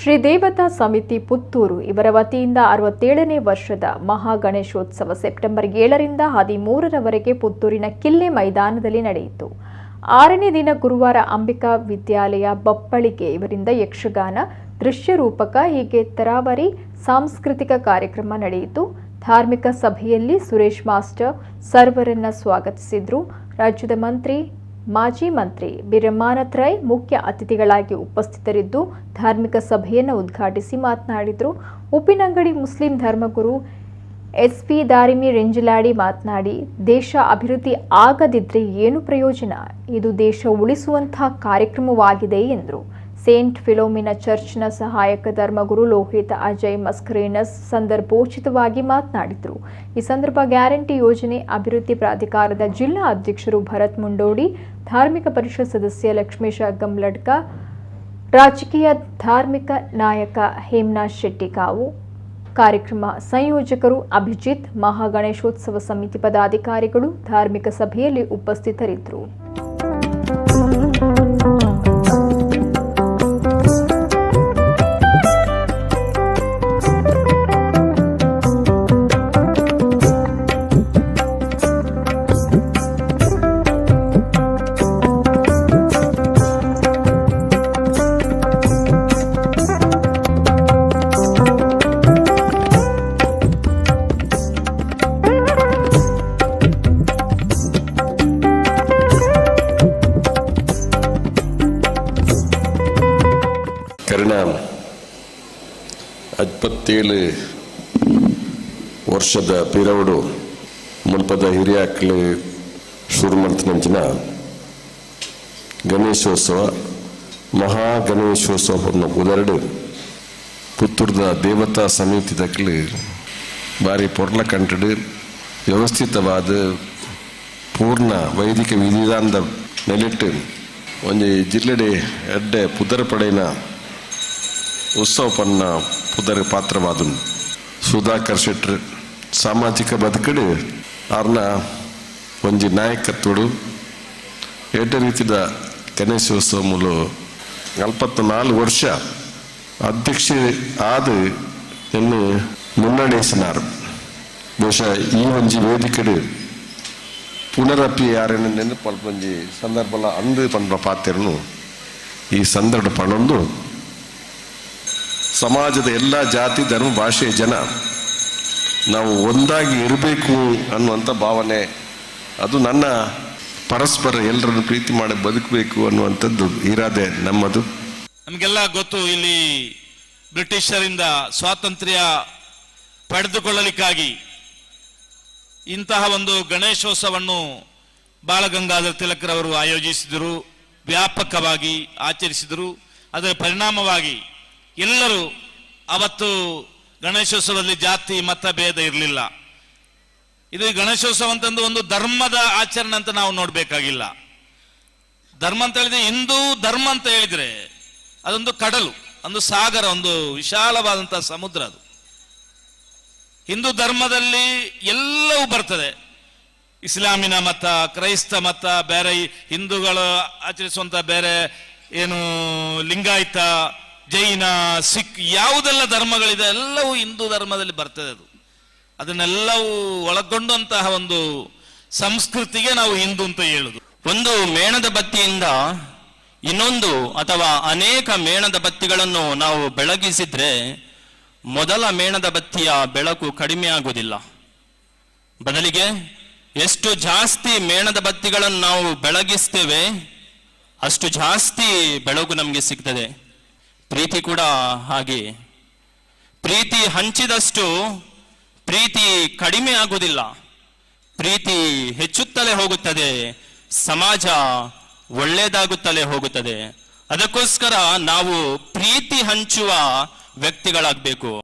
ಶ್ರೀ ದೇವತಾ ಸಮಿತಿ ಪುತ್ತೂರು ಇವರ ವತಿಯಿಂದ 67ನೇ ವರ್ಷದ ಮಹಾಗಣೇಶೋತ್ಸವ ಸೆಪ್ಟೆಂಬರ್ 7ರಿಂದ 13ರವರೆಗೆ ಪುತ್ತೂರಿನ ಕಿಲ್ಲೆ ಮೈದಾನದಲ್ಲಿ ನಡೆಯಿತು. 6ನೇ ದಿನ ಗುರುವಾರ ಅಂಬಿಕಾ ವಿದ್ಯಾಲಯ ಬಪ್ಪಳಿಗೆ ಇವರಿಂದ ಯಕ್ಷಗಾನ, ದೃಶ್ಯ ರೂಪಕ ಹೀಗೆ ತರಾವರಿ ಸಾಂಸ್ಕೃತಿಕ ಕಾರ್ಯಕ್ರಮ ನಡೆಯಿತು. ಧಾರ್ಮಿಕ ಸಭೆಯಲ್ಲಿ ಸುರೇಶ್ ಮಾಸ್ಟರ್ ಸರ್ವರನ್ನ ಸ್ವಾಗತಿಸಿದರು. ರಾಜ್ಯದ ಮಂತ್ರಿ ಮಾಜಿ ಮಂತ್ರಿ ಬಿರಮಾನತ್ ರೈ ಮುಖ್ಯ ಅತಿಥಿಗಳಾಗಿ ಉಪಸ್ಥಿತರಿದ್ದು ಧಾರ್ಮಿಕ ಸಭೆಯನ್ನು ಉದ್ಘಾಟಿಸಿ ಮಾತನಾಡಿದರು. ಉಪ್ಪಿನಂಗಡಿ ಮುಸ್ಲಿಂ ಧರ್ಮಗುರು ಎಸ್.ಪಿ. ದಾರಿಮಿ ರೆಂಜಿಲಾಡಿ ಮಾತನಾಡಿ, ದೇಶ ಅಭಿವೃದ್ಧಿ ಆಗದಿದ್ರೆ ಏನು ಪ್ರಯೋಜನ? ಇದು ದೇಶ ಉಳಿಸುವಂತಹ ಕಾರ್ಯಕ್ರಮವಾಗಿದೆ ಎಂದರು. ಸೇಂಟ್ ಫಿಲೋಮಿನಾ ಚರ್ಚ್ನ ಸಹಾಯಕ ಧರ್ಮಗುರು ಲೋಹಿತ್ ಅಜಯ್ ಮಸ್ಕರೇನಸ್ ಸಂದರ್ಭೋಚಿತವಾಗಿ ಮಾತನಾಡಿದರು. ಈ ಸಂದರ್ಭ ಗ್ಯಾರಂಟಿ ಯೋಜನೆ ಅಭಿವೃದ್ಧಿ ಪ್ರಾಧಿಕಾರದ ಜಿಲ್ಲಾ ಅಧ್ಯಕ್ಷರು ಭರತ್ ಮುಂಡೋಡಿ, ಧಾರ್ಮಿಕ ಪರಿಷತ್ ಸದಸ್ಯ ಲಕ್ಷ್ಮೇಶ ಗಮ್ಲಡ್ಕ, ರಾಜಕೀಯ ಧಾರ್ಮಿಕ ನಾಯಕ ಹೇಮನಾಥ್ ಶೆಟ್ಟಿಕಾವು, ಕಾರ್ಯಕ್ರಮ ಸಂಯೋಜಕರು ಅಭಿಜಿತ್, ಮಹಾಗಣೇಶೋತ್ಸವ ಸಮಿತಿ ಪದಾಧಿಕಾರಿಗಳು ಧಾರ್ಮಿಕ ಸಭೆಯಲ್ಲಿ ಉಪಸ್ಥಿತರಿದ್ದರು. ಕರ್ಣ 57 ವರ್ಷದ ಪಿರವಡು ಮುಲ್ಪದ ಹಿರಿಯಾಕ್ಲು ಶುರು ಮಾಡ್ತಿನಂಚಿನ ಗಣೇಶೋತ್ಸವ ಮಹಾಗಣೇಶೋತ್ಸವವನ್ನು ಉದರಡು ಪುತ್ತೂರದ ದೇವತಾ ಸಮಿತಿ ದಕ್ಕಲು ಭಾರಿ ಪೊರ್ಲ ಕಂಟಡು ವ್ಯವಸ್ಥಿತವಾದ ಪೂರ್ಣ ವೈದಿಕ ವಿಧಿವಿಧಾನದ ನೆಲೆಟ್ಟು ಒಂದು ಜಿಲ್ಲೆಡೆ ಎಡ್ಡೆ ಪುದರ ಪಡೆಯಿನ ಉತ್ಸವ ಪನ್ನ ಪುದರ ಪಾತ್ರವಾದ ಸುಧಾಕರ್ ಶೆಟ್ರ್ ಸಾಮಾಜಿಕ ಬದುಕಡು ಅವ್ರನ್ನ ಒಂಜಿ ನಾಯಕತ್ವಡು ಎಡ್ಡ ರೀತಿಯ ಗಣೇಶೋತ್ಸವ ಮೂಲ 44 ವರ್ಷ ಅಧ್ಯಕ್ಷ ಆದ ಎನ್ನು ಮುನ್ನಡೆಸಿನಾರು. ಬಹುಶಃ ಈ ಒಂಜಿ ವೇದಿಕೆಡು ಪುನರಪಿ ಯಾರೇನು ನೆನಪಲ್ಪಂಜಿ ಸಂದರ್ಭ ಅಂದು ಪಂಡ ಪಾತ್ರನು ಈ ಸಂದರ್ಭ ಪಣೊಂದು ಸಮಾಜದ ಎಲ್ಲ ಜಾತಿ ಧರ್ಮ ಭಾಷೆಯ ಜನ ನಾವು ಒಂದಾಗಿ ಇರಬೇಕು ಅನ್ನುವಂಥ ಭಾವನೆ, ಅದು ನನ್ನ ಪರಸ್ಪರ ಎಲ್ಲರನ್ನು ಪ್ರೀತಿ ಮಾಡಿ ಬದುಕಬೇಕು ಅನ್ನುವಂಥದ್ದು ಇರಾದೆ ನಮ್ಮದು. ನಮಗೆಲ್ಲ ಗೊತ್ತು, ಇಲ್ಲಿ ಬ್ರಿಟಿಷರಿಂದ ಸ್ವಾತಂತ್ರ್ಯ ಪಡೆದುಕೊಳ್ಳಲಿಕ್ಕಾಗಿ ಇಂತಹ ಒಂದು ಗಣೇಶೋತ್ಸವವನ್ನು ಬಾಲಗಂಗಾಧರ ತಿಲಕರವರು ಆಯೋಜಿಸಿದರು, ವ್ಯಾಪಕವಾಗಿ ಆಚರಿಸಿದರು. ಅದರ ಪರಿಣಾಮವಾಗಿ ಎಲ್ಲರೂ ಅವತ್ತು ಗಣೇಶೋತ್ಸವದಲ್ಲಿ ಜಾತಿ ಮತ ಭೇದ ಇರಲಿಲ್ಲ. ಇದು ಗಣೇಶೋತ್ಸವ ಅಂತಂದು ಒಂದು ಧರ್ಮದ ಆಚರಣೆ ಅಂತ ನಾವು ನೋಡಬೇಕಾಗಿಲ್ಲ. ಧರ್ಮ ಅಂತ ಹೇಳಿದ್ರೆ, ಹಿಂದೂ ಧರ್ಮ ಅಂತ ಹೇಳಿದ್ರೆ ಅದೊಂದು ಕಡಲು, ಒಂದು ಸಾಗರ, ಒಂದು ವಿಶಾಲವಾದಂತಹ ಸಮುದ್ರ. ಅದು ಹಿಂದೂ ಧರ್ಮದಲ್ಲಿ ಎಲ್ಲವೂ ಬರ್ತದೆ. ಇಸ್ಲಾಮಿನ ಮತ, ಕ್ರೈಸ್ತ ಮತ ಬೇರೆ, ಹಿಂದೂಗಳು ಆಚರಿಸುವಂತ ಬೇರೆ ಏನು ಲಿಂಗಾಯತ, ಜೈನ, ಸಿಖ್ ಯಾವುದೆಲ್ಲ ಧರ್ಮಗಳಿದೆ ಎಲ್ಲವೂ ಹಿಂದೂ ಧರ್ಮದಲ್ಲಿ ಬರ್ತದೆ. ಅದು ಅದನ್ನೆಲ್ಲವೂ ಒಳಗೊಂಡಂತಹ ಒಂದು ಸಂಸ್ಕೃತಿಗೆ ನಾವು ಹಿಂದೂ ಅಂತ ಹೇಳುದು. ಒಂದು ಮೇಣದ ಬತ್ತಿಯಿಂದ ಇನ್ನೊಂದು ಅಥವಾ ಅನೇಕ ಮೇಣದ ಬತ್ತಿಗಳನ್ನು ನಾವು ಬೆಳಗಿಸಿದ್ರೆ ಮೊದಲ ಮೇಣದ ಬತ್ತಿಯ ಬೆಳಕು ಕಡಿಮೆ ಆಗುವುದಿಲ್ಲ. ಬದಲಿಗೆ ಎಷ್ಟು ಜಾಸ್ತಿ ಮೇಣದ ಬತ್ತಿಗಳನ್ನು ನಾವು ಬೆಳಗಿಸ್ತೇವೆ ಅಷ್ಟು ಜಾಸ್ತಿ ಬೆಳಕು ನಮಗೆ ಸಿಗ್ತದೆ. ಪ್ರೀತಿ ಕೂಡ ಹಾಗೆ. ಪ್ರೀತಿ ಹಂಚಿದಷ್ಟು ಪ್ರೀತಿ ಕಡಿಮೆ ಆಗುವುದಿಲ್ಲ, ಪ್ರೀತಿ ಹೆಚ್ಚುತ್ತಲೇ ಹೋಗುತ್ತದೆ, ಸಮಾಜ ಒಳ್ಳೆಯದಾಗುತ್ತಲೇ ಹೋಗುತ್ತದೆ. ಅದಕ್ಕೋಸ್ಕರ ನಾವು ಪ್ರೀತಿ ಹಂಚುವ ವ್ಯಕ್ತಿಗಳಾಗಬೇಕು.